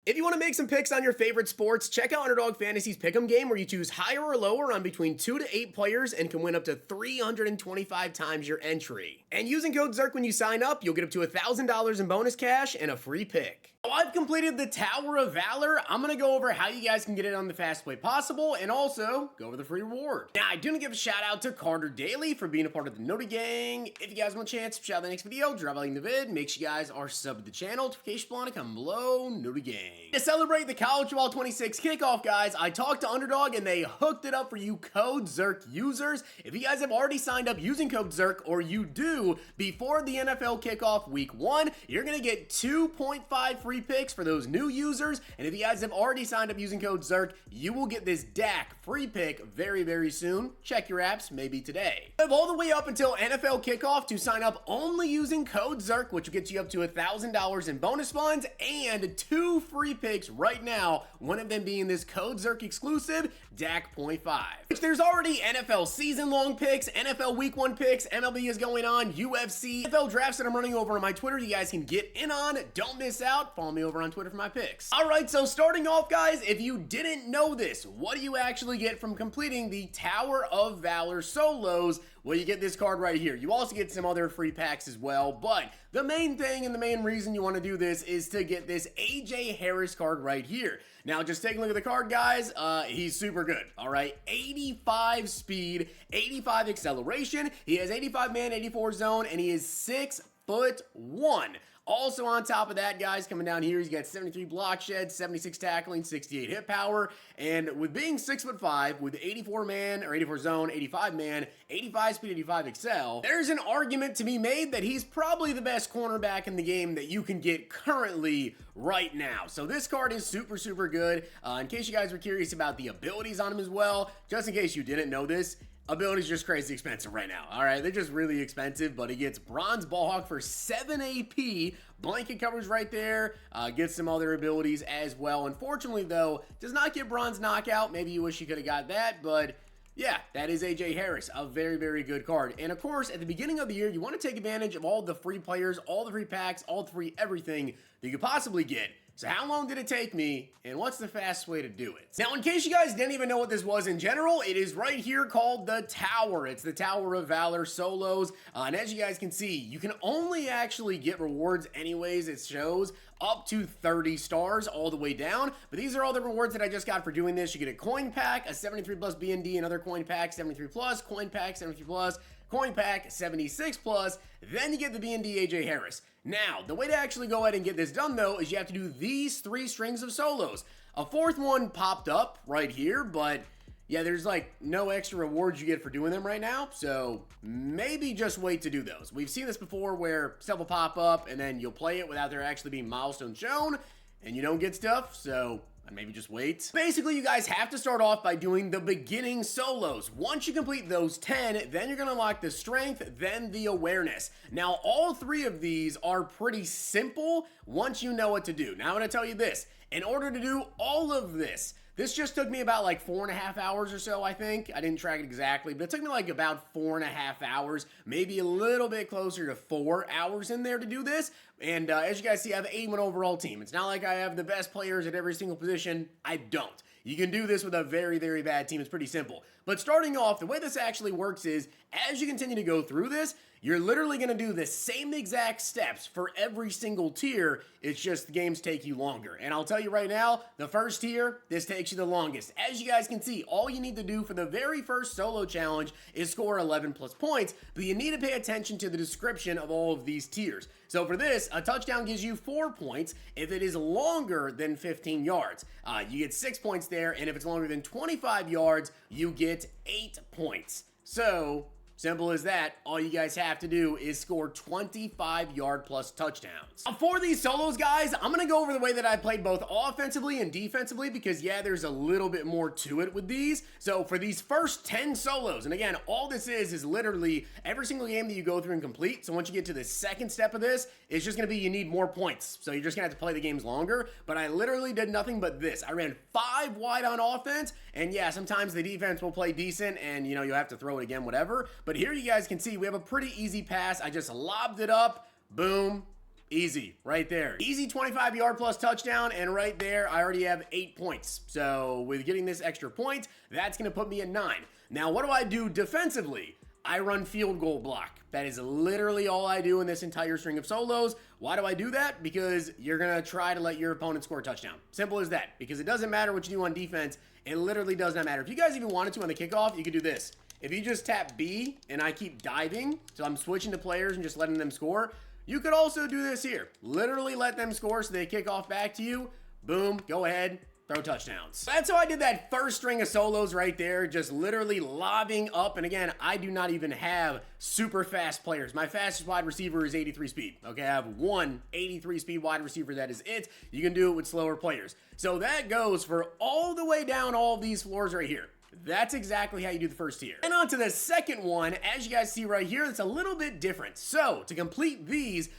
If you want to make some picks on your favorite sports, check out Underdog Fantasy's Pick'em game where you choose higher or lower on between 2 to 8 players and can win up to 325 times your entry. And using code ZIRK when you sign up, you'll get up to $1,000 in bonus cash and a free pick. So I've completed the Tower of Valor. I'm going to go over how you guys can get it on the fastest way possible and also go over the free reward. Now, I do want to give a shout out to Carter Daly for being a part of the Noti Gang. If you guys want a chance to shout out the next video, drop a like in the vid. Make sure you guys are subbed to the channel. Notification bell to come below. Noti Gang. To celebrate the College Football 26 kickoff, guys, I talked to Underdog and they hooked it up for you code ZIRK users. If you guys have already signed up using code ZIRK, or you do before the NFL kickoff week 1, you're going to get 2.5 free picks for those new users. And if you guys have already signed up using code ZIRK, you will get this DAC free pick very, very soon. Check your apps, maybe today. You have all the way up until NFL kickoff to sign up only using code ZIRK, which will get you up to $1,000 in bonus funds and 2 free picks right now, one of them being this code ZIRK exclusive DAC.5. Which there's already NFL season-long picks, NFL week 1 picks, MLB is going on, UFC, NFL drafts that I'm running over on my Twitter you guys can get in on. Don't miss out. Follow me over on Twitter for my picks. Alright, so starting off, guys, if you didn't know this, what do you actually get from completing the Tower of Valor solos? Well, you get this card right here. You also get some other free packs as well, but the main thing and the main reason you want to do this is to get this AJ Harris card right here. Now, just take a look at the card, guys. He's super good, all right? 85 speed, 85 acceleration. He has 85 man, 84 zone, and he is 6'1". Also on top of that, guys, coming down here, he's got 73 block shed, 76 tackling, 68 hit power, and with being 6'5", with 84 man, or 84 zone, 85 man, 85 speed, 85 excel, there's an argument to be made that he's probably the best cornerback in the game that you can get currently right now. So this card is super, super good. In case you guys were curious about the abilities on him as well, just in case you didn't know this, abilities just crazy expensive right now. All right, they're just really expensive, but he gets bronze ball hawk for 7 AP, blanket coverage right there, gets some other abilities as well. Unfortunately, though, does not get bronze knockout. Maybe you wish you could have got that, but yeah, that is AJ Harris, a very, very good card. And of course, at the beginning of the year, you want to take advantage of all the free players, all the free packs, all the free everything that you could possibly get. So how long did it take me, and what's the fastest way to do it? Now, in case you guys didn't even know what this was in general, it is right here called the Tower. It's the Tower of Valor solos, and as you guys can see, you can only actually get rewards anyways. It shows up to 30 stars all the way down, but these are all the rewards that I just got for doing this. You get a coin pack, a 73 plus BND, another coin pack, 73 plus, coin pack, 73 plus, coin pack, 76 plus, then you get the BND AJ Harris. Now, the way to actually go ahead and get this done, though, is you have to do these 3 strings of solos. A 4th one popped up right here, but yeah, there's like no extra rewards you get for doing them right now, so maybe just wait to do those. We've seen this before where stuff will pop up and then you'll play it without there actually being milestones shown, and you don't get stuff, so maybe just wait. Basically, you guys have to start off by doing the beginning solos. Once you complete those 10, then you're gonna unlock the strength, then the awareness. Now, all 3 of these are pretty simple once you know what to do. Now, I'm gonna tell you this. In order to do all of this just took me about like 4.5 hours or so, I think. I didn't track it exactly, but it took me like about 4.5 hours, maybe a little bit closer to 4 hours in there to do this. And as you guys see, I have an 81 overall team. It's not like I have the best players at every single position. I don't. You can do this with a very, very bad team. It's pretty simple. But starting off, the way this actually works is, as you continue to go through this, you're literally going to do the same exact steps for every single tier. It's just the games take you longer. And I'll tell you right now, the first tier, this takes you the longest. As you guys can see, all you need to do for the very first solo challenge is score 11 plus points, but you need to pay attention to the description of all of these tiers. So for this, a touchdown gives you 4 points if it is longer than 15 yards. You get 6 points there, and if it's longer than 25 yards, you get 8 points. So simple as that. All you guys have to do is score 25-yard plus touchdowns. For these solos, guys, I'm going to go over the way that I played both offensively and defensively because, yeah, there's a little bit more to it with these. So for these first 10 solos, and again, all this is literally every single game that you go through and complete. So once you get to the second step of this, it's just going to be you need more points. So you're just going to have to play the games longer. But I literally did nothing but this. I ran 5 wide on offense, and yeah, sometimes the defense will play decent, and, you know, you'll have to throw it again, whatever. But here you guys can see we have a pretty easy pass. I just lobbed it up. Boom. Easy, right there. Easy 25-yard plus touchdown, and right there, I already have 8 points. So with getting this extra point, that's going to put me at 9. Now, what do I do defensively? I run field goal block. That is literally all I do in this entire string of solos. Why do I do that? Because you're going to try to let your opponent score a touchdown. Simple as that. Because it doesn't matter what you do on defense. It literally does not matter. If you guys even wanted to on the kickoff, you could do this. If you just tap B and I keep diving, so I'm switching to players and just letting them score, you could also do this here. Literally let them score so they kick off back to you. Boom, go ahead, throw touchdowns. That's how I did that first string of solos right there, just literally lobbing up. And again, I do not even have super fast players. My fastest wide receiver is 83 speed. Okay, I have one 83 speed wide receiver. That is it. You can do it with slower players. So that goes for all the way down all of these floors right here. That's exactly how you do the first tier. And on to the second one, as you guys see right here, it's a little bit different. So to complete these,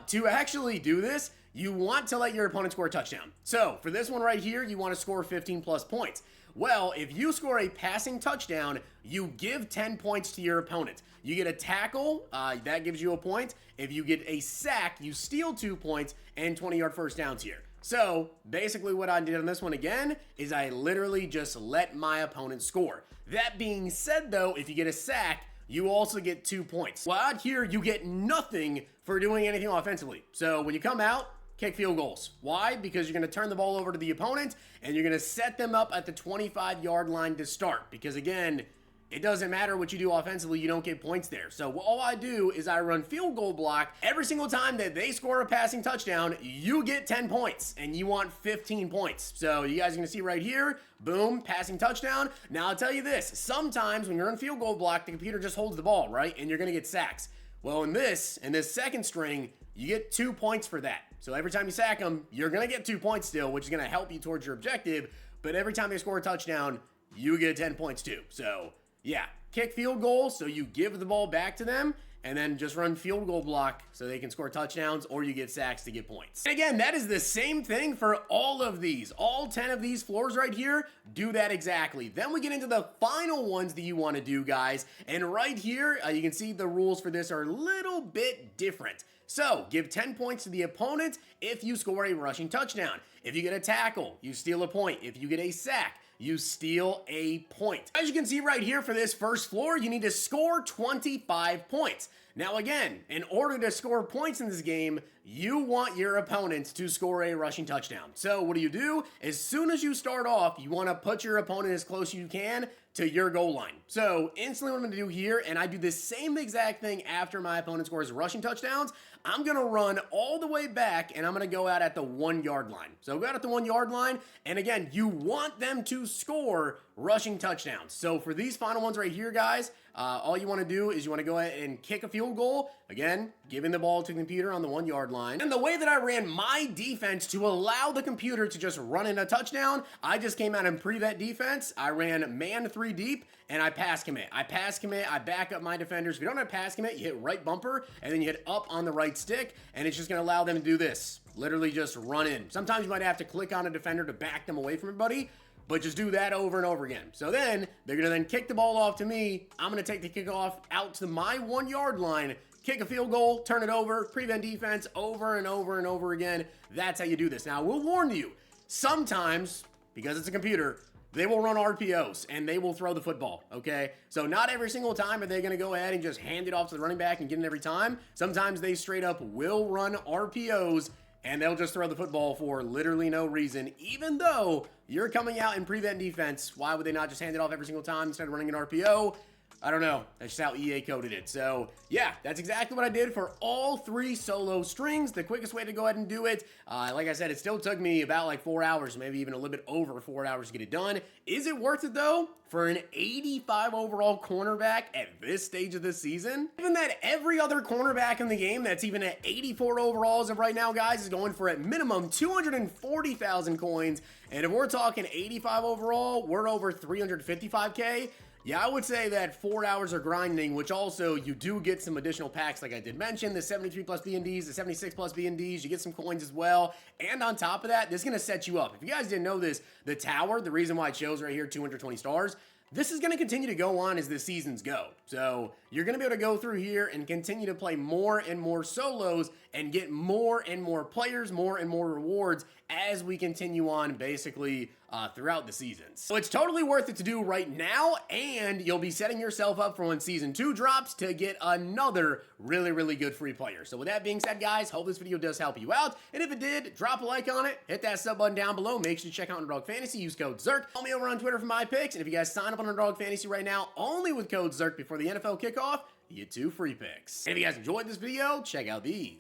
to actually do this, you want to let your opponent score a touchdown. So for this one right here, you want to score 15 plus points. Well, if you score a passing touchdown, you give 10 points to your opponent. You get a tackle, that gives you a point. If you get a sack, you steal 2 points, and 20-yard first downs here. So basically what I did on this one again is I literally just let my opponent score. That being said though, if you get a sack, you also get 2 points. Well, out here, you get nothing for doing anything offensively. So when you come out, kick field goals. Why? Because you're going to turn the ball over to the opponent and you're going to set them up at the 25-yard line to start. Because again, it doesn't matter what you do offensively, you don't get points there. So all I do is I run field goal block. Every single time that they score a passing touchdown, you get 10 points and you want 15 points. So you guys are going to see right here, boom, passing touchdown. Now I'll tell you this, sometimes when you're in field goal block, the computer just holds the ball, right? And you're going to get sacks. Well, in this second string, you get 2 points for that. So every time you sack them, you're going to get 2 points still, which is going to help you towards your objective. But every time they score a touchdown, you get 10 points too. So yeah, kick field goal, so you give the ball back to them, and then just run field goal block so they can score touchdowns, or you get sacks to get points. And again, that is the same thing for all of these. All 10 of these floors right here do that exactly. Then we get into the final ones that you want to do, guys. And right here, you can see the rules for this are a little bit different. So, give 10 points to the opponent if you score a rushing touchdown. If you get a tackle, you steal a point. If you get a sack, you steal a point. As you can see right here for this first floor, you need to score 25 points. Now again, in order to score points in this game, you want your opponent to score a rushing touchdown. So what do? As soon as you start off, you want to put your opponent as close as you can to your goal line. So instantly what I'm going to do here, and I do the same exact thing after my opponent scores rushing touchdowns, I'm going to run all the way back and I'm going to go out at the 1 yard line. So go out at the 1 yard line, and again, you want them to score rushing touchdowns. So for these final ones right here, guys, all you want to do is you want to go ahead and kick a field goal. Again, giving the ball to the computer on the 1 yard line. And the way that I ran my defense to allow the computer to just run in a touchdown, I just came out in prevent defense. I ran man 3 deep and I pass commit. I back up my defenders. If you don't have pass commit, you hit right bumper and then you hit up on the right stick, and it's just going to allow them to do this. Literally just run in. Sometimes you might have to click on a defender to back them away from everybody, but just do that over and over again. So then they're going to then kick the ball off to me. I'm going to take the kickoff out to my 1 yard line, kick a field goal, turn it over, prevent defense over and over and over again. That's how you do this. Now, I will warn you, sometimes, because it's a computer, they will run RPOs and they will throw the football, okay? So not every single time are they going to go ahead and just hand it off to the running back and get it every time. Sometimes they straight up will run RPOs and they'll just throw the football for literally no reason, even though you're coming out in prevent defense. Why would they not just hand it off every single time instead of running an RPO? I don't know. That's just how EA coded it. So yeah, that's exactly what I did for all 3 solo strings. The quickest way to go ahead and do it. Like I said, it still took me about like 4 hours, maybe even a little bit over 4 hours to get it done. Is it worth it though? For an 85 overall cornerback at this stage of the season? Given that every other cornerback in the game that's even at 84 overall as of right now, guys, is going for at minimum 240,000 coins. And if we're talking 85 overall, we're over 355K. Yeah, I would say that 4 hours of grinding, which also you do get some additional packs like I did mention, the 73 plus B&Ds, the 76 plus B&Ds, you get some coins as well. And on top of that, this is going to set you up. If you guys didn't know this, the tower, the reason why it shows right here 220 stars, this is going to continue to go on as the seasons go. So you're going to be able to go through here and continue to play more and more solos and get more and more players, more and more rewards as we continue on basically throughout the seasons. So it's totally worth it to do right now, and you'll be setting yourself up for when Season 2 drops to get another really, really good free player. So with that being said, guys, hope this video does help you out, and if it did, drop a like on it, hit that sub button down below, make sure to check out Underdog Fantasy, use code ZIRK, follow me over on Twitter for my picks, and if you guys sign up on Underdog Fantasy right now, only with code ZIRK before the NFL kickoff, you get 2 free picks. And if you guys enjoyed this video, check out these.